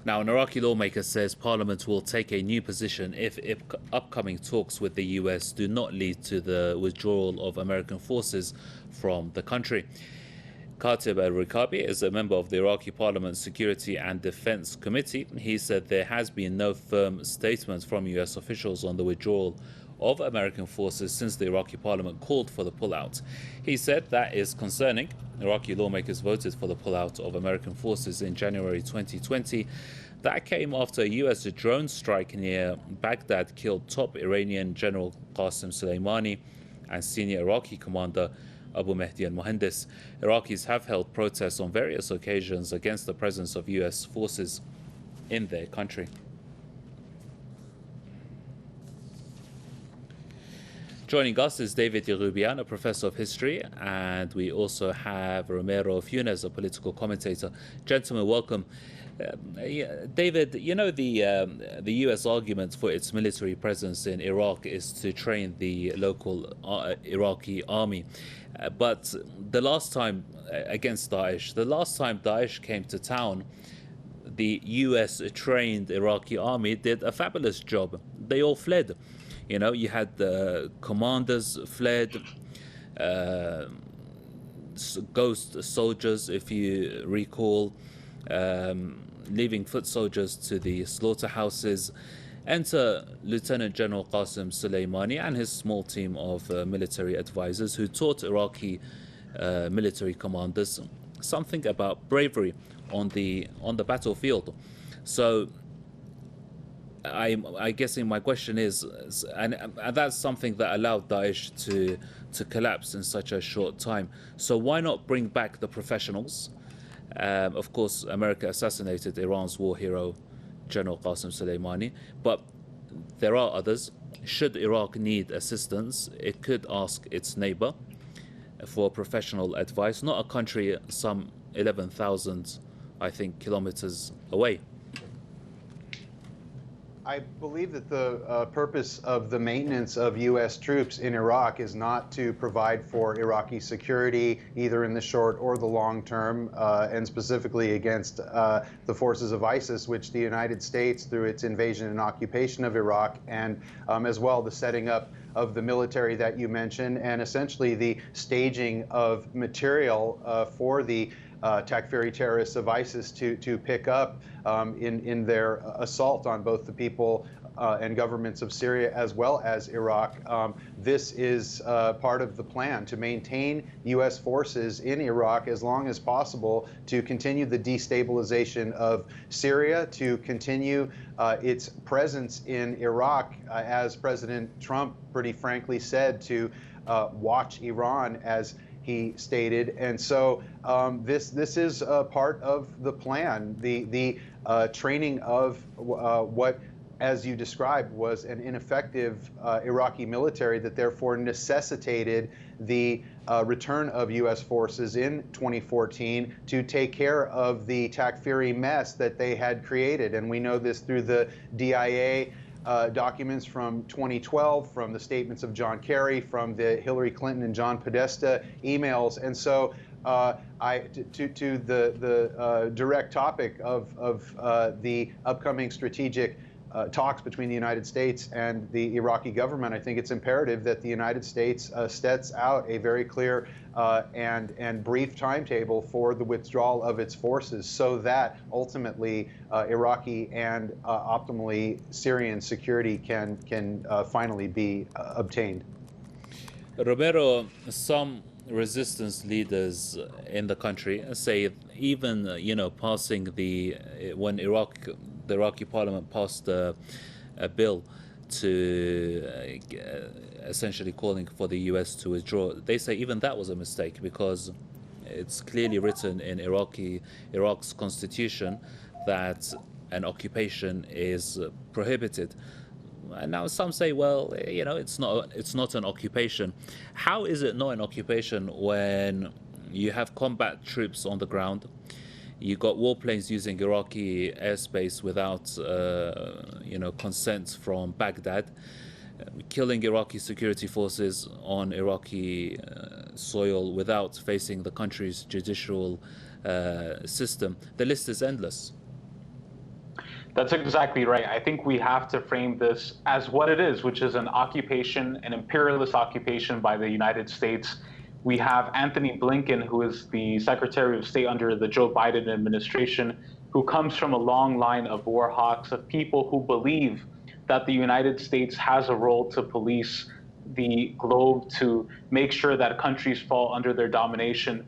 Now, an Iraqi lawmaker says parliament will take a new position if upcoming talks with the US do not lead to the withdrawal of American forces from the country. Khatib al-Rikabi is a member of the Iraqi Parliament's Security and Defense Committee. He said there has been no firm statement from US officials on the withdrawal of American forces since the Iraqi Parliament called for the pullout. He said that is concerning. Iraqi lawmakers voted for the pullout of American forces in January 2020. That came after a US drone strike near Baghdad killed top Iranian General Qasem Soleimani and senior Iraqi commander Abu Mahdi al-Muhandis. Iraqis have held protests on various occasions against the presence of US forces in their country. Joining us is David Yerubian, a professor of history, and we also have Romero Funes, a political commentator. Gentlemen, welcome. David, you know the U.S. argument for its military presence in Iraq is to train the local Iraqi army. But the last time against Daesh, the last time Daesh came to town, the U.S. trained Iraqi army did a fabulous job. They all fled. You know, you had the commanders fled, ghost soldiers, if you recall, leaving foot soldiers to the slaughterhouses. Enter Lieutenant General Qasem Soleimani and his small team of military advisors who taught Iraqi military commanders something about bravery on the battlefield. So I guessing my question is, and that's something that allowed Daesh to collapse in such a short time. So why not bring back the professionals? Of course, America assassinated Iran's war hero, General Qasem Soleimani, but there are others. Should Iraq need assistance, it could ask its neighbor for professional advice, not a country some 11,000, I think, kilometers away. I believe that the purpose of the maintenance of U.S. troops in Iraq is not to provide for Iraqi security, either in the short or the long term, and specifically against the forces of ISIS, which the United States, through its invasion and occupation of Iraq, and as well the setting up of the military that you mentioned, and essentially the staging of material for the Takfiri terrorists of ISIS to pick up in their assault on both the people and governments of Syria as well as Iraq. This is part of the plan to maintain U.S. forces in Iraq as long as possible, to continue the destabilization of Syria, to continue its presence in Iraq, as President Trump pretty frankly said, to watch Iran, as he stated. And so this is part of the plan, the training of what, as you described, was an ineffective Iraqi military that therefore necessitated the return of U.S. forces in 2014 to take care of the Takfiri mess that they had created. And we know this through the DIA documents from 2012, from the statements of John Kerry, from the Hillary Clinton and John Podesta emails. And so to the direct topic of the upcoming strategic talks between the United States and the Iraqi government, I think it's imperative that the United States sets out a very clear and brief timetable for the withdrawal of its forces, so that ultimately Iraqi and optimally Syrian security can finally be obtained. Romero, some resistance leaders in the country say even passing when the Iraqi parliament passed a bill to essentially calling for the US to withdraw, they say even that was a mistake, because it's clearly written in Iraq's constitution that an occupation is prohibited. And now some say, well, it's not an occupation. How is it not an occupation when you have combat troops on the ground? You got warplanes using Iraqi airspace without, consent from Baghdad, killing Iraqi security forces on Iraqi soil without facing the country's judicial system. The list is endless. That's exactly right. I think we have to frame this as what it is, which is an occupation, an imperialist occupation by the United States. We have Anthony Blinken, who is the Secretary of State under the Joe Biden administration, who comes from a long line of war hawks, of people who believe that the United States has a role to police the globe, to make sure that countries fall under their domination.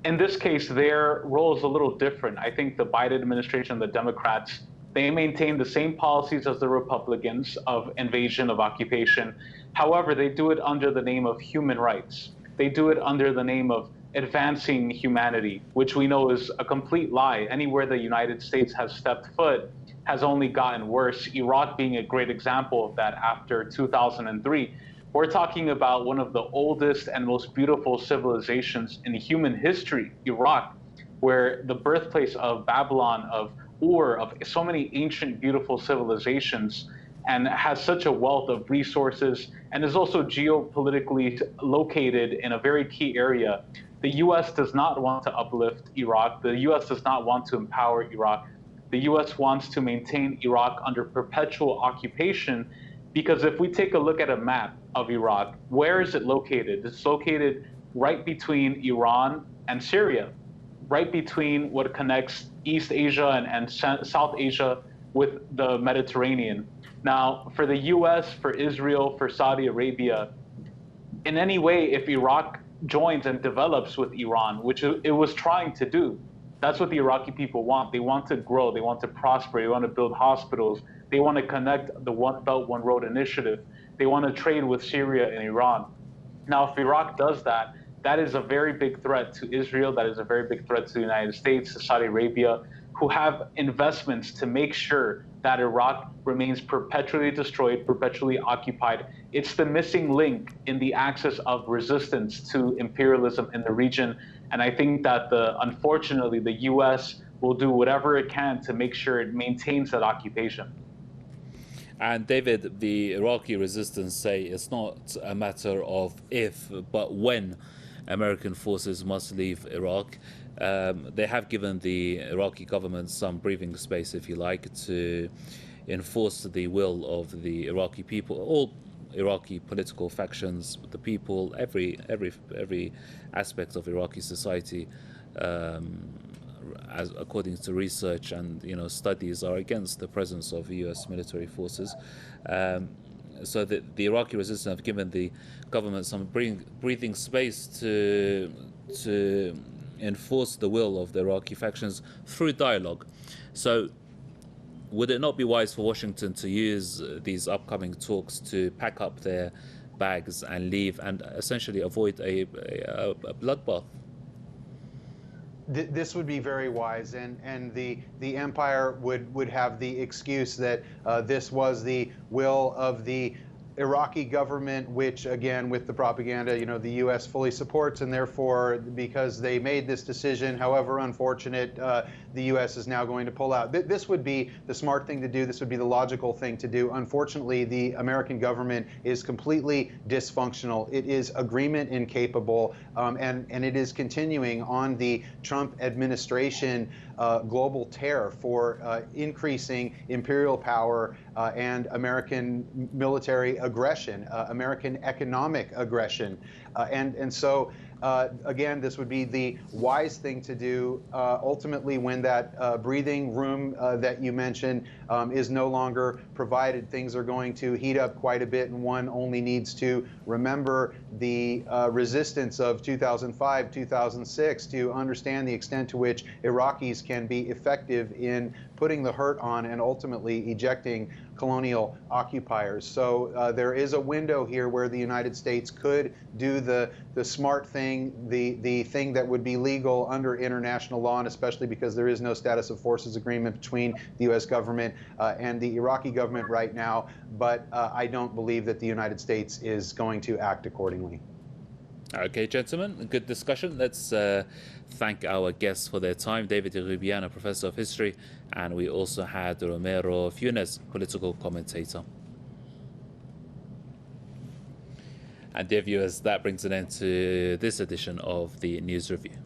In this case, their role is a little different. I think the Biden administration, the Democrats, they maintain the same policies as the Republicans of invasion, of occupation. However, they do it under the name of human rights. They do it under the name of advancing humanity, which we know is a complete lie. Anywhere the United States has stepped foot has only gotten worse, Iraq being a great example of that after 2003. We're talking about one of the oldest and most beautiful civilizations in human history, Iraq, where the birthplace of Babylon, of Ur, of so many ancient, beautiful civilizations, and has such a wealth of resources, and is also geopolitically located in a very key area. The US does not want to uplift Iraq. The US does not want to empower Iraq. The US wants to maintain Iraq under perpetual occupation, because if we take a look at a map of Iraq, where is it located? It's located right between Iran and Syria, right between what connects East Asia and South Asia with the Mediterranean. Now, for the US, for Israel, for Saudi Arabia, in any way, if Iraq joins and develops with Iran, which it was trying to do, that's what the Iraqi people want. They want to grow, they want to prosper, they want to build hospitals, they want to connect the One Belt, One Road initiative, they want to trade with Syria and Iran. Now, if Iraq does that, that is a very big threat to Israel, that is a very big threat to the United States, to Saudi Arabia, who have investments to make sure that Iraq remains perpetually destroyed, perpetually occupied. It's the missing link in the axis of resistance to imperialism in the region. And I think that unfortunately, the US will do whatever it can to make sure it maintains that occupation. And David, the Iraqi resistance say it's not a matter of if, but when American forces must leave Iraq. They have given the Iraqi government some breathing space, if you like, to enforce the will of the Iraqi people, all Iraqi political factions, the people, every aspect of Iraqi society, as according to research and studies, are against the presence of U.S. military forces. So the Iraqi resistance have given the government some breathing space to enforce the will of the Iraqi factions through dialogue. So would it not be wise for Washington to use these upcoming talks to pack up their bags and leave, and essentially avoid a bloodbath? This would be very wise, and the empire would have the excuse that this was the will of the Iraqi government, which again, with the propaganda, the U.S. fully supports, and therefore, because they made this decision, however unfortunate, the U.S. is now going to pull out. This would be the smart thing to do. This would be the logical thing to do. Unfortunately, the American government is completely dysfunctional. It is agreement incapable, and it is continuing on the Trump administration global tear for increasing imperial power and American military aggression, American economic aggression. And so, again, this would be the wise thing to do. Ultimately, when that breathing room that you mentioned is no longer provided, things are going to heat up quite a bit, and one only needs to remember the resistance of 2005, 2006 to understand the extent to which Iraqis can be effective in putting the hurt on and ultimately ejecting colonial occupiers. So there is a window here where the United States could do the smart thing, the thing that would be legal under international law, and especially because there is no status of forces agreement between the U.S. government and the Iraqi government right now. But I don't believe that the United States is going to act accordingly. Okay, gentlemen, good discussion. Let's thank our guests for their time. David Rubiano, Professor of History, and we also had Romero Funes, political commentator. And dear viewers, that brings an end to this edition of the News Review.